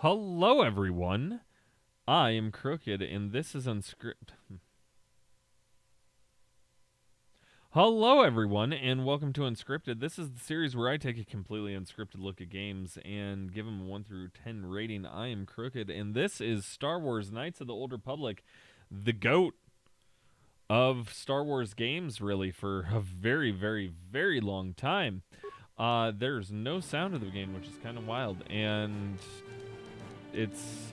Hello, everyone. I am Krooked, and this is Unscripted. Hello, everyone, and welcome to Unscripted. This is the series where I take a completely unscripted look at games and give them a 1 through 10 rating. I am Krooked, and this is Star Wars Knights of the Old Republic, the GOAT of Star Wars games, really, for a very, very, very long time. There's no sound of the game, which is kind of wild, and it's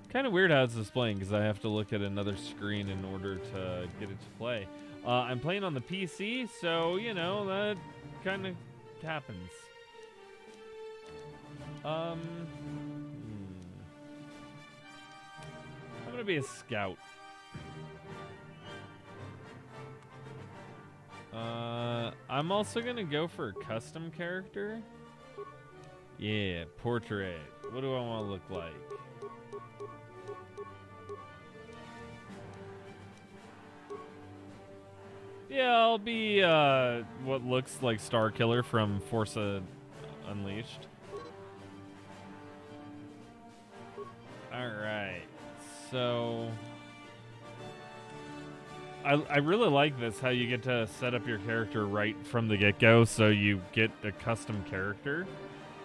kind of weird how it's displaying because I have to look at another screen in order to get it to play. I'm playing on the PC, so, you know, that kind of happens. I'm going to be a scout. I'm also going to go for a custom character. Yeah, portrait. What do I want to look like? Yeah, I'll be what looks like Starkiller from Force Unleashed. Alright, so I really like this, how you get to set up your character right from the get-go, so you get a custom character.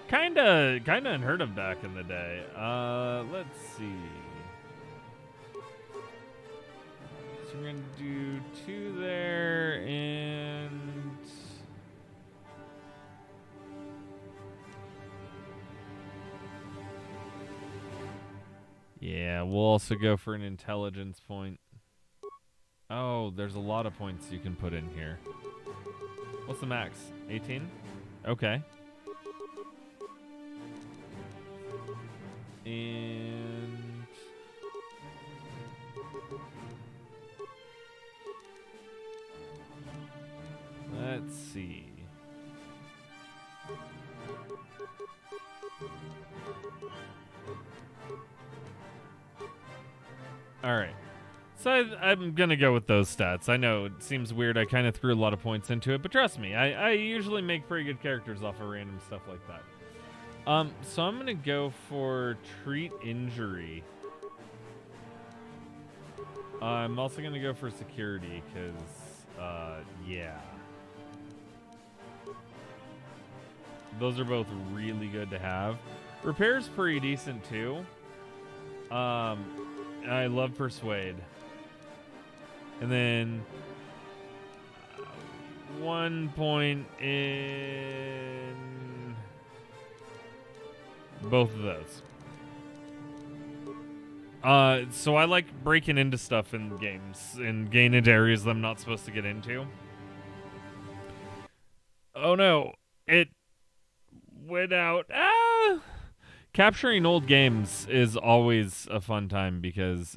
Kinda unheard of back in the day. Let's see. So we're gonna do 2 there, and yeah, we'll also go for an intelligence point. Oh, there's a lot of points you can put in here. What's the max? 18? Okay. And let's see. All right. So I'm going to go with those stats. I know it seems weird. I kind of threw a lot of points into it, but trust me, I usually make pretty good characters off of random stuff like that. So I'm going to go for treat injury. I'm also going to go for security because, yeah. Those are both really good to have. Repair's pretty decent too. I love persuade. And then 1 point in both of those. So I like breaking into stuff in games and getting into areas that I'm not supposed to get into. Oh no, it went out. Ah! Capturing old games is always a fun time because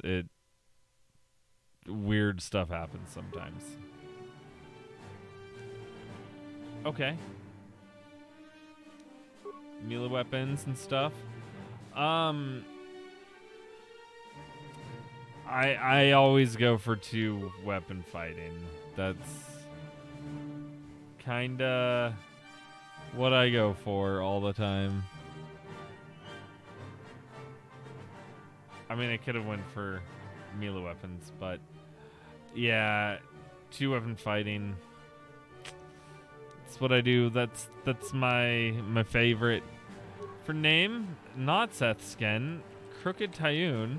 weird stuff happens sometimes. Okay. Melee weapons and stuff. I always go for 2 weapon fighting. That's kinda what I go for all the time. I mean, I could have went for melee weapons, but yeah, 2 weapon fighting. That's what I do. That's my favorite. For name, not Seth Sken, Krooked Tyun,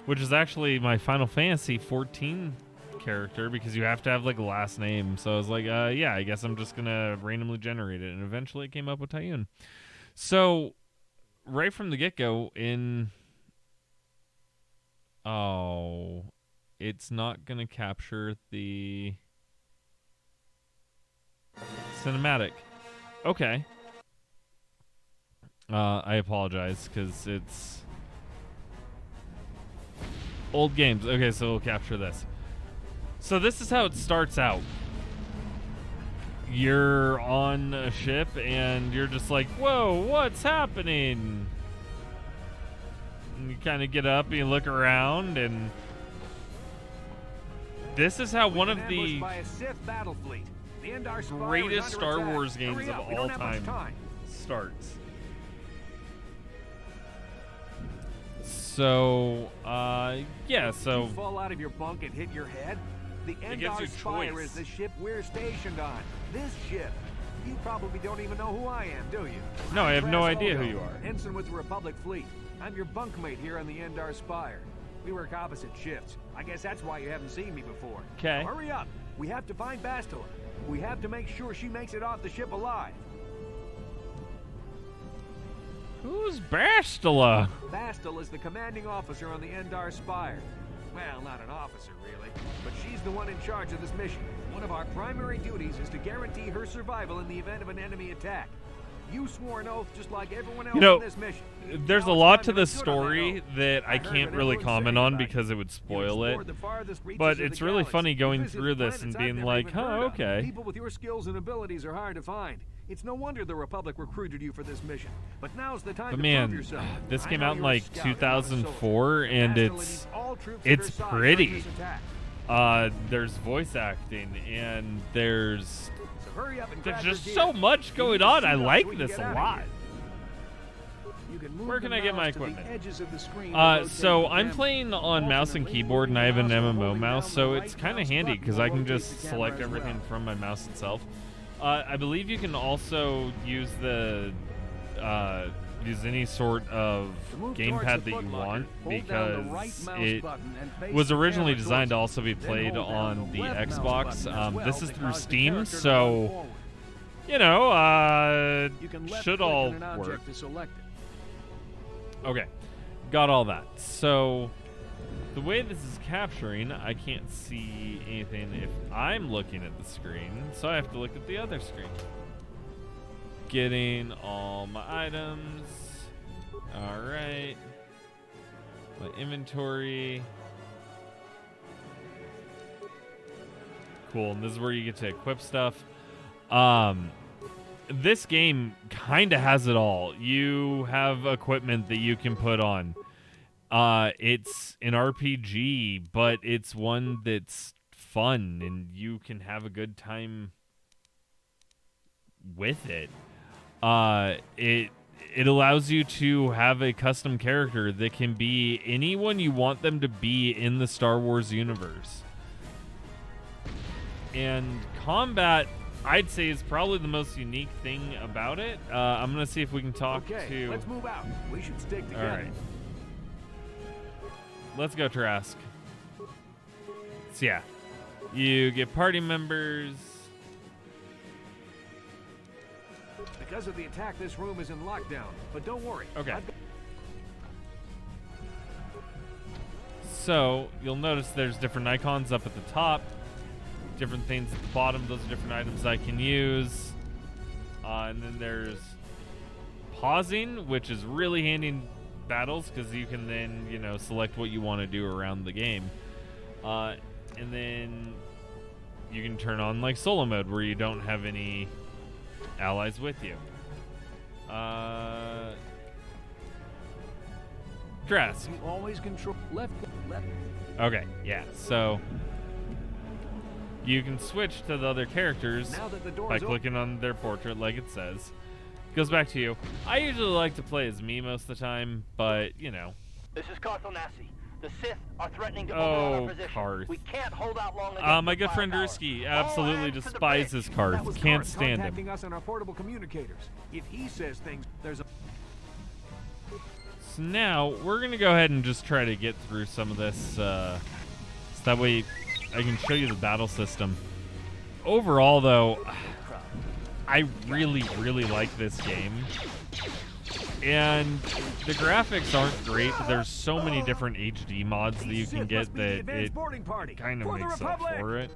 which is actually my Final Fantasy 14 character because you have to have like a last name. So I was like, yeah, I guess I'm just gonna randomly generate it, and eventually it came up with Tyun. So right from the get-go it's not going to capture the cinematic. Okay. I apologize because it's old games. Okay, so we'll capture this. So this is how it starts out. You're on a ship and you're just like, whoa, what's happening? And you kind of get up and you look around, and this is how one of the greatest Star Wars games of all time starts. So, yeah, so... You fall out of your bunk and hit your head? The Endar Spire is the ship we're stationed on. This ship. You probably don't even know who I am, do you? No, I have no idea who you are. Ensign with the Republic Fleet. I'm your bunkmate here on the Endar Spire. We work opposite shifts. I guess that's why you haven't seen me before. Okay. Hurry up. We have to find Bastila. We have to make sure she makes it off the ship alive. Who's Bastila? Bastila is the commanding officer on the Endar Spire. Well, not an officer, really, but she's the one in charge of this mission. One of our primary duties is to guarantee her survival in the event of an enemy attack. You swore an oath just like everyone else in this mission. There's a lot to this story that I can't really comment on because it would spoil it. But it's really funny going through this and being like, huh, okay. People with your skills and abilities are hard to find. It's no wonder the Republic recruited you for this mission. But now's the time to prove yourself. This came out in like 2004 and it's pretty. There's voice acting and there's just so much going on. I like this a lot. Where can I get my equipment? So I'm playing on mouse and keyboard and I have an MMO mouse, so it's kind of handy because I can just select everything from my mouse itself. I believe you can also use use any sort of gamepad that you want because it was originally designed to also be played on the Xbox. This is through Steam, so you know, should all work. Okay, got all that. So the way this is capturing, I can't see anything if I'm looking at the screen, so I have to look at the other screen. Getting all my items. Alright. My inventory. Cool, and this is where you get to equip stuff. This game kind of has it all. You have equipment that you can put on. It's an RPG, but it's one that's fun, and you can have a good time with it. It allows you to have a custom character that can be anyone you want them to be in the Star Wars universe. And combat, I'd say, is probably the most unique thing about it. I'm going to see if we can talk to... let's move out. We should stick together. All right. Let's go, Trask. So, yeah. You get party members. Because of the attack, this room is in lockdown. But don't worry. Okay. So, you'll notice there's different icons up at the top. Different things at the bottom. Those are different items I can use. And then there's pausing, which is really handy in battles because you can then, you know, select what you want to do around the game. And then you can turn on like solo mode where you don't have any allies with you. Dress. You always control left. Okay, yeah. So you can switch to the other characters by clicking on their portrait, like it says. Goes back to you. I usually like to play as me most of the time, but you know. This is Carthonasi. The Sith are threatening to overrun our position. Karth. We can't hold out long against my good friend Drewski absolutely despises Karth. Can't stand him. Us on our portable communicators. If he says things, there's a... So now we're gonna go ahead and just try to get through some of this. So that way I can show you the battle system. Overall, though, I really, really like this game. And the graphics aren't great, but there's so many different HD mods that you can get that it kind of makes up for it.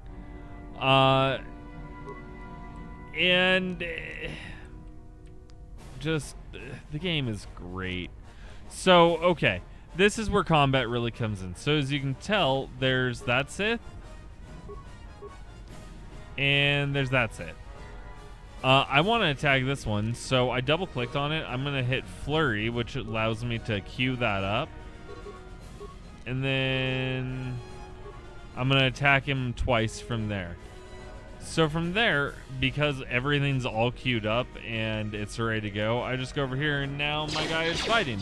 And just the game is great. So, okay, this is where combat really comes in. So as you can tell, there's that Sith, and there's that Sith. I want to attack this one, so I double-clicked on it. I'm going to hit Flurry, which allows me to queue that up. And then I'm going to attack him twice from there. So from there, because everything's all queued up and it's ready to go, I just go over here, and now my guy is fighting.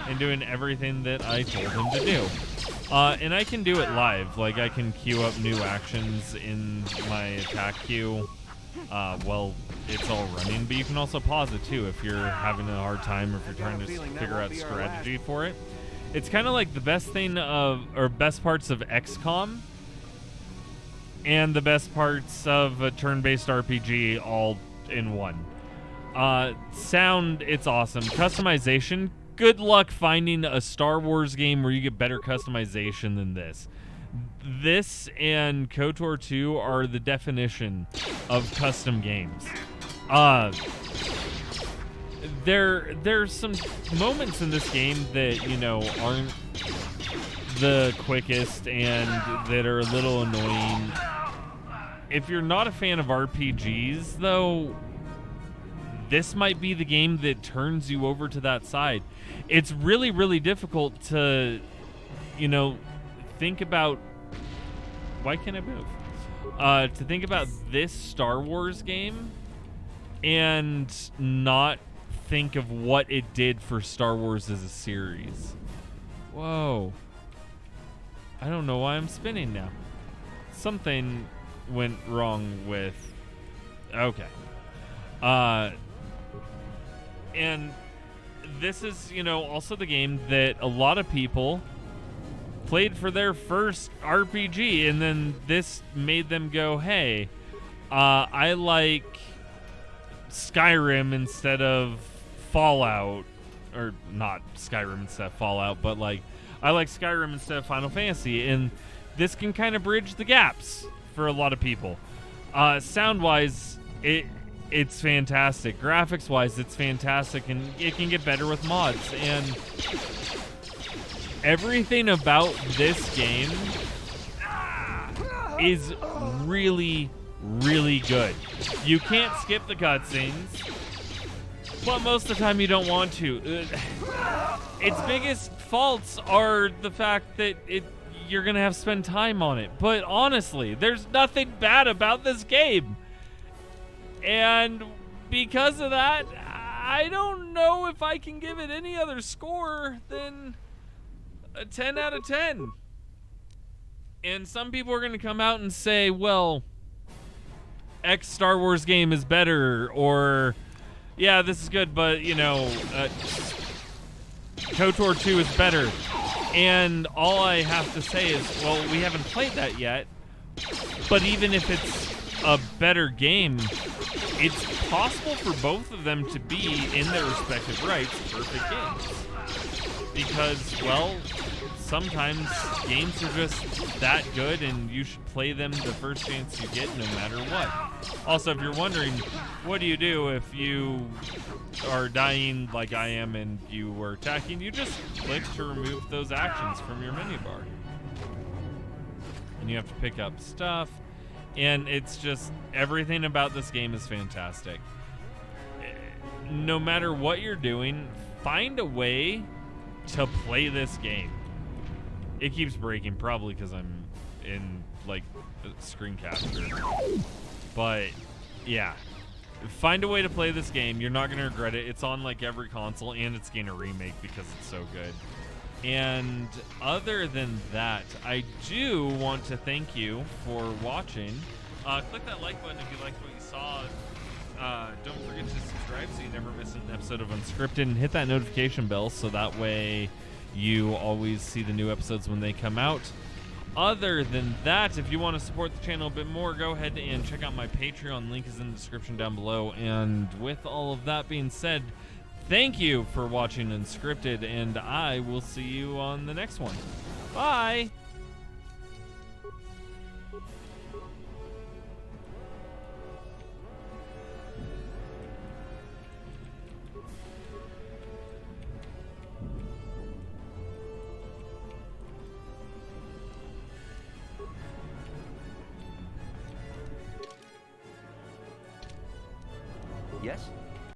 and doing everything that I told him to do. And I can do it live. Like, I can queue up new actions in my attack queue while it's all running, but you can also pause it too if you're having a hard time or if you're trying to figure out strategy for it. It's kind of like the best thing or best parts of XCOM and the best parts of a turn-based RPG all in one. Sound, it's awesome. Customization, good luck finding a Star Wars game where you get better customization than this. This and KOTOR 2 are the definition of custom games. There's some moments in this game that, you know, aren't the quickest and that are a little annoying. If you're not a fan of RPGs, though, this might be the game that turns you over to that side. It's really, really difficult to, you know, think about... Why can't I move? To think about this Star Wars game and not think of what it did for Star Wars as a series. Whoa. I don't know why I'm spinning now. Something went wrong with... Okay. And this is, you know, also the game that a lot of people played for their first RPG, and then this made them go, hey, I like Skyrim instead of Fallout, or not Skyrim instead of Fallout, but like, I like Skyrim instead of Final Fantasy, and this can kind of bridge the gaps for a lot of people. Sound-wise, it's fantastic. Graphics-wise, it's fantastic, and it can get better with mods, and everything about this game is really, really good. You can't skip the cutscenes, but most of the time you don't want to. Its biggest faults are the fact that you're going to have to spend time on it. But honestly, there's nothing bad about this game. And because of that, I don't know if I can give it any other score than a 10 out of 10. And some people are going to come out and say, well, X Star Wars game is better, or yeah, this is good, but, you know, KOTOR 2 is better. And all I have to say is, well, we haven't played that yet, but even if it's a better game, it's possible for both of them to be, in their respective rights, perfect games. Because, well, sometimes games are just that good, and you should play them the first chance you get, no matter what. Also, if you're wondering, what do you do if you are dying like I am and you were attacking? You just click to remove those actions from your menu bar. And you have to pick up stuff. And it's just, everything about this game is fantastic. No matter what you're doing, find a way to play this game. It keeps breaking, probably because I'm in, like, screen capture. But, yeah. Find a way to play this game. You're not going to regret it. It's on, like, every console, and it's getting a remake because it's so good. And other than that, I do want to thank you for watching. Click that like button if you liked what you saw. Don't forget to subscribe so you never miss an episode of Unscripted, and hit that notification bell so that way you always see the new episodes when they come out. Other than that, if you want to support the channel a bit more, go ahead and check out my Patreon. Link is in the description down below. And with all of that being said, thank you for watching Unscripted, and I will see you on the next one. Bye! Yes?